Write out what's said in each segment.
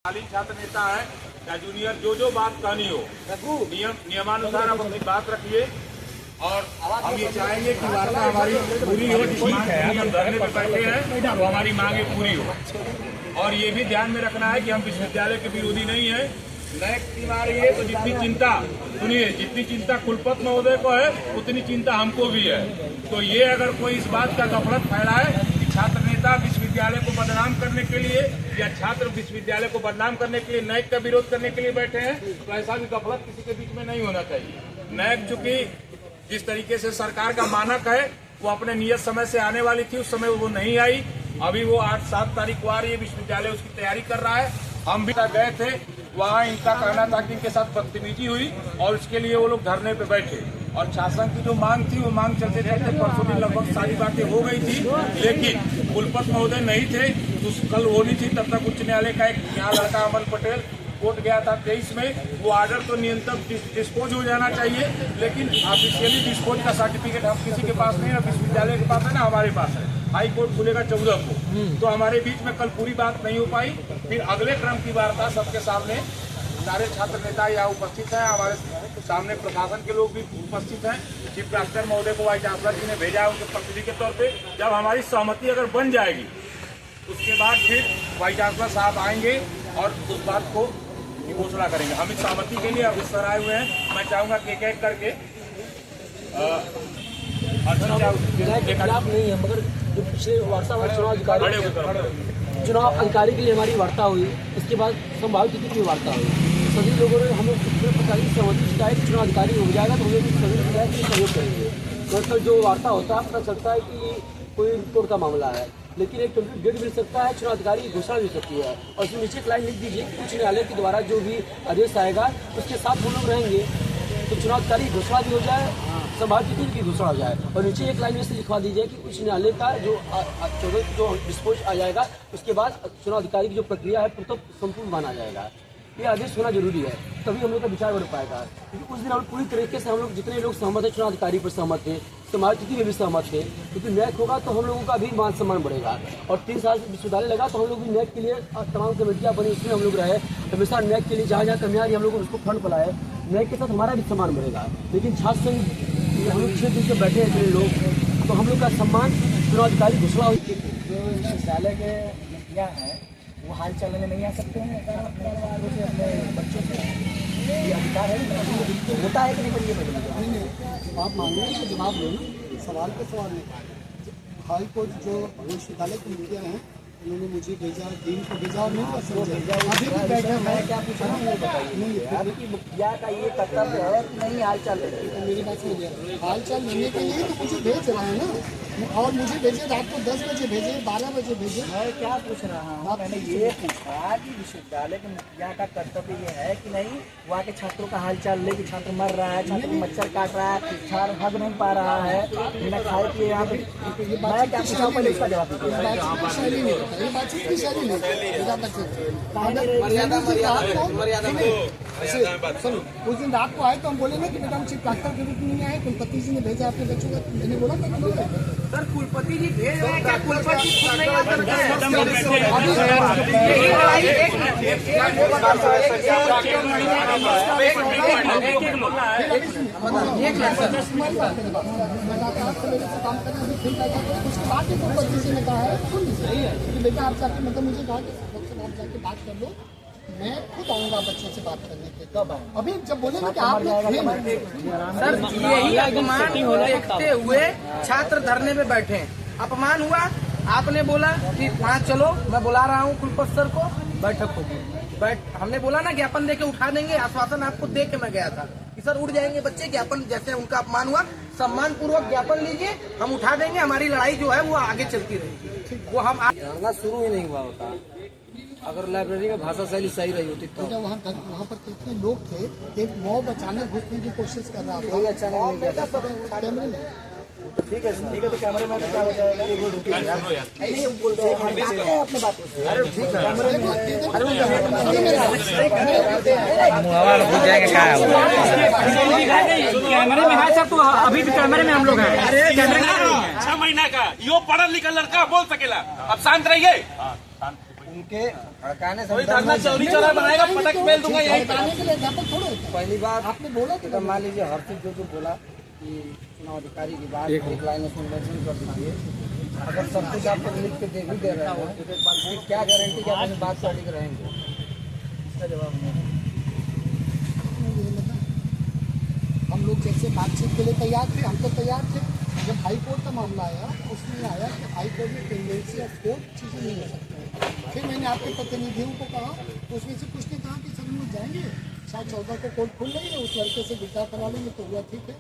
खाली छात्र नेता है या जूनियर, जो बात कहनी हो नियमानुसार आप अपनी बात रखिए। और हम ये चाहेंगे कि वार्ता हमारी पूरी हो। हम धरने पर बैठे हैं तो हमारी मांगे पूरी हो। और ये भी ध्यान में रखना है कि हम विश्वविद्यालय के विरोधी नहीं है। नए की बार ये तो जितनी चिंता सुनिए, जितनी चिंता कुलपति महोदय को है उतनी चिंता हमको भी है। तो ये अगर कोई इस बात का गफलत फैलाए कि छात्र नेता विश्वविद्यालय को बदनाम करने के लिए या छात्र विश्वविद्यालय को बदनाम करने के लिए नैक का विरोध करने के लिए बैठे हैं, तो ऐसा भी गफलत किसी के बीच में नहीं होना चाहिए। नैक चूंकि जिस तरीके से सरकार का मानक है वो अपने नियत समय से आने वाली थी, उस समय वो नहीं आई। अभी वो 8-7 तारीख को आ रही है, विश्वविद्यालय उसकी तैयारी कर रहा है। हम भी गए थे वहाँ, इनका कहना था कि इनके साथ बदतमीजी हुई और उसके लिए वो लोग धरने पे बैठे। और शासन की जो मांग थी वो मांग चलते चलते परसों दिन लगभग सारी बातें हो गई थी, लेकिन कुलपति महोदय नहीं थे तो कल होनी थी। तब तक उच्च न्यायालय का एक यहाँ लड़का अमन पटेल कोर्ट गया था 23 में, वो आर्डर तो न्यूनतम डिस्पोज हो जाना चाहिए, लेकिन ऑफिशियली डिस्पोज का सर्टिफिकेट हम किसी के पास नहीं है, विश्वविद्यालय के पास है ना हमारे पास है। हाई कोर्ट खुलेगा 14 को, तो हमारे बीच में कल पूरी बात नहीं हो पाई। फिर अगले क्रम की वार्ता सबके सामने सारे छात्र नेता यहाँ उपस्थित हैं, हमारे सामने प्रशासन के लोग भी उपस्थित हैं। चीफ कलेक्टर महोदय को वाइस चांसलर जी ने भेजा है उनके प्रतिनिधि के तौर पे। जब हमारी सहमति अगर बन जाएगी उसके बाद फिर वाइस चांसलर साहब आएंगे और उस बात को घोषणा करेंगे। हम इस सहमति के लिए अवसर आए हुए हैं। मैं चाहूंगा कि एक एक करके खिलाफ नहीं है, मगर जो पिछले वार्ता हुआ चुनाव अधिकारी के लिए हमारी वार्ता हुई, इसके बाद संभावित तिथि की वार्ता हुई। सभी लोगों ने हमें सहमति शिकायत चुनाव अधिकारी हो जाएगा तो हम लोग सभी शिकायत में सहयोग करेंगे। तो जो वार्ता होता है पता चलता है कि कोई रिपोर्ट का मामला है, लेकिन एक टेंटेटिव डेट मिल सकता है, चुनाव अधिकारी की घोषणा मिल सकती है। और इसमें नीचे एक लाइन लिख दीजिए कि उच्च न्यायालय के द्वारा जो भी आदेश आएगा उसके साथ हम लोग रहेंगे। तो चुनाव अधिकारी की घोषणा भी हो जाए, संभावित तिथि की घोषणा हो जाए, और नीचे एक लाइन में से लिखवा दीजिए कि उच्च न्यायालय का जो 14 जो डिस्पोज आ जाएगा उसके बाद चुनाव अधिकारी की जो प्रक्रिया है संपूर्ण माना जाएगा। ये आदेश होना जरूरी है, तभी हम लोग का विचार बढ़ पाएगा। क्योंकि उस दिन हम पूरी तरीके से हम लोग जितने लोग सहमत थे, चुनाव अधिकारी पर सहमत थे, समाज तिथि में भी सहमत थे। क्योंकि न्याय होगा तो हम लोगों का भी मान सम्मान बढ़ेगा। और 3 साल से विश्वविद्यालय लगा तो हम लोग भी न्याय के लिए तमाम कमेटियाँ बनी, उसमें हम लोग रहे हमेशा न्याय के लिए। जहाँ जहाँ कमियाँ हम लोग उसको फंड फैलाए, न्याय के साथ हमारा भी सम्मान बढ़ेगा। लेकिन छात्र संघ हम लोग 6 दिन से बैठे हैं लोग, तो हम लोग का सम्मान चुनाव अधिकारी घोषणा हुई। जो विश्वविद्यालय के मुखिया हैं वो हाल चाल में नहीं आ सकते हैं अपने बच्चों से, ये अधिकार है होता है कि नहीं बदलिए आप मांगे तो जवाब लो ना, सवाल पे सवाल नहीं। हाई कोर्ट जो विश्वविद्यालय के मुखिया हैं उन्होंने मुझे भेजा, डीन को भेजा और नहीं समझा। अभी भी बैठे मैं क्या पूछ रहा हूँ बताइए कि मुखिया का ये कर्तव्य है कि नहीं हाल चाल तो मेरी बात समझिए, हाल चाल लेने के लिए तो मुझे भेज रहा है ना, और मुझे भेजे रात को 10 बजे भेजे, 12 बजे भेजे। मैं क्या पूछ रहा हूँ, मैंने ये पूछा कि विश्वविद्यालय के मुखिया का कर्तव्य ये है कि नहीं वहाँ के छात्रों का हाल चाल ले कि छात्र मर रहा है, छात्र मच्छर काट रहा है, छात्र हग नहीं पा रहा है, बिना खाए पिए यहाँ पे। मैं क्या पूछा पहले इसका जवाब दीजिए। ये बातचीत की शैली नहीं, सुनो उस दिन रात को आए तो हम बोले ना कि बेटा हम चीफ कलेक्टर के रूप में नहीं आए, कुलपति जी ने भेजा आपने बच्चों का, मैंने बोला था सर कुलपति जी भेज रहे हैं, क्या कुलपति खुद नहीं आ सकते हैं? उसके बाद भी कुलपति जी ने कहा है कि बेटा आप जाके मतलब मुझे कहा कि आप जाके बात कर लो, मैं खुद आऊंगा बच्चों से बात करने के। कब अभी जब बोले ना कि आप सर यही अपमान देखते हुए छात्र धरने में बैठे हैं। अपमान हुआ, आपने बोला कि वहाँ चलो, मैं बुला रहा हूँ कुलपति सर को, बैठक होगी। हमने बोला ना ज्ञापन देके उठा देंगे, आश्वासन आपको दे के मैं गया था कि सर उठ जाएंगे बच्चे, ज्ञापन जैसे उनका अपमान हुआ सम्मान पूर्वक ज्ञापन लीजिए, हम उठा देंगे, हमारी लड़ाई जो है वो आगे चलती रहेगी। वो हम धरना शुरू ही नहीं हुआ होता अगर लाइब्रेरी में भाषा शैली सही रही होती तो। वहाँ पर कितने लोग थे, एक मॉब अचानक घुसने की कोशिश कर रहा था, कोई अचानक नहीं गया। कैमरे में ठीक है सर, ठीक है, तो कैमरे में क्या हो जाएगा? एक मिनट रुकिए यार, नहीं बोल रहे हैं अपने बात को। अरे ठीक है, कैमरे में है सर, तो अभी भी कैमरे में हम लोग हैं। अरे 6 महीना का यो पढ़ल लिखल लड़का बोल सकेला, अब शांत रहिए। उनके भड़काने से चौरी चौरा बनाएगा, पटक पेल दूंगा यहीं पे। हटाने के लिए अध्यापक थोड़े होता है। पहली बात आपने बोला कि मान लीजिए हर्षित जो बोला कि चुनाव अधिकारी की बात एक लाइन उसमें मेंशन कर दीजिए। अगर सब कुछ आपको लिख के दे भी दे रहे हो तो क्या गारंटी कि आप अपनी बात पर अडिग रहेंगे? इसका जवाब नहीं। हम लोग जैसे बातचीत के लिए तैयार थे, हम तो तैयार थे। जब हाई कोर्ट का मामला आया उसमें आया कि हाई कोर्ट में टेंडेंसी ऑफ कोर्ट चीज़ें नहीं हो सकती। फिर मैंने आपके प्रतिनिधियों को कहा तो उसमें से कुछ ने कहा कि सर हम लोग जाएंगे, शायद 14 को कोर्ट खुल रही है, उस लड़के से गिरफ्तार करवा लेंगे तो हुआ ठीक है।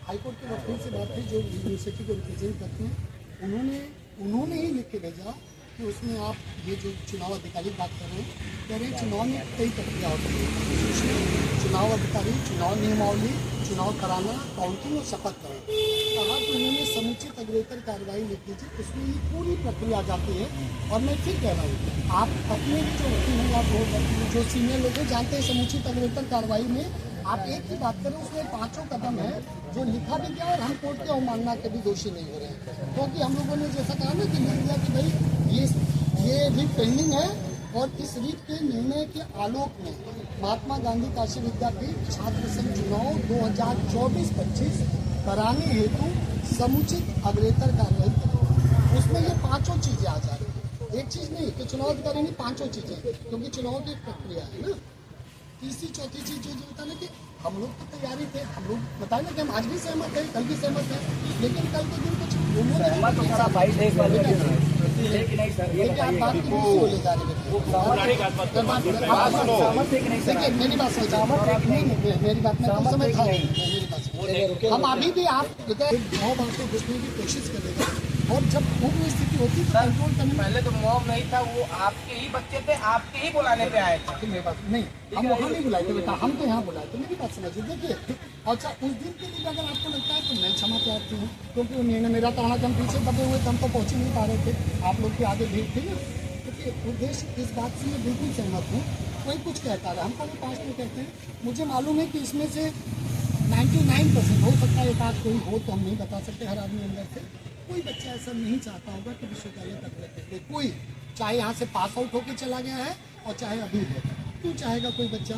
हाई कोर्ट के वकील से बात हुई जो यूनिवर्सिटी को रिप्रेजेंट करते हैं, उन्होंने ही लिख के भेजा कि उसमें आप ये जो चुनाव अधिकारी बात कर रहे हैं, कह रहे हैं चुनाव में कई प्रक्रिया होती है, उसमें चुनाव अधिकारी चुनाव नियमावली, चुनाव कराना, काउंटिंग और शपथ करें। कहा कि उन्होंने समुचित अग्रेतर कार्रवाई लिख दीजिए, उसमें ये पूरी प्रक्रिया आ जाती है। और मैं फिर कह रहा हूँ, आप अपने जो वकील हैं, आप जो सीनियर लोग हैं जानते हैं समुचित अग्रेतर कार्रवाई में आप एक ही बात करें, उसमें 5 कदम है जो लिखा भी गया और हम कोर्ट के अवमानना के भी दोषी नहीं हो रहे हैं। क्योंकि हम लोगों ने जैसा कहा ना कि लिख दिया कि भाई ये रिट पेंडिंग है और इस रिट के निर्णय के आलोक में महात्मा गांधी काशी विद्यापीठ छात्र संघ चुनाव 2024-25 कराने हेतु समुचित अग्रेतर कार्रवाई करें। उसमें ये 5 चीजें आ जा रही है, एक चीज नहीं कि चुनाव अधिकारी नहीं, 5 चीजें, क्योंकि चुनाव की एक प्रक्रिया है ना। तीसरी चौथी चीज जो होता है ना कि हम लोग की तैयारी थे, हम लोग बताए ना कि हम आज भी सहमत हैं, कल भी सहमत हैं, लेकिन कल के दिन कुछ लेकिन आप बात की दूसरी ओर ले जा रहे देखिए मेरी बात मेरी बात में तो समय था, मेरी बात हम अभी भी आप भाव आपको घुसने की कोशिश करेगा और जब पूर्ण स्थिति होती तो कंट्रोल करने पहले तो मॉब नहीं था, वो आपके ही बच्चे थे, आपके ही बुलाने पे आए थे। मेरी बात नहीं, हम वहाँ नहीं बुलाए थे बेटा, हम तो यहाँ बुलाए थे। मेरी बात समझिए, देखिए अच्छा उस दिन के लिए अगर आपको लगता है तो मैं क्षमा प्रार्थी हूँ, क्योंकि वो निर्णय मेरा था, हम पीछे दबे हुए थे, हम तो पहुँच नहीं पा रहे थे, आप लोग के आगे भीड़ थी ना। क्योंकि उद्देश्य इस बात से मैं बिल्कुल सहमत हूँ, कोई कुछ कहता रहा, हम कभी पास में कहते हैं। मुझे मालूम है कि इसमें से 99% हो सकता है एक आध कोई हो तो हम नहीं बता सकते, हर आदमी अंदर से कोई बच्चा ऐसा नहीं चाहता होगा कि विश्वविद्यालय तक रखे, कोई चाहे यहाँ से पास आउट होकर चला गया है और चाहे अभी है, क्यों चाहेगा कोई बच्चा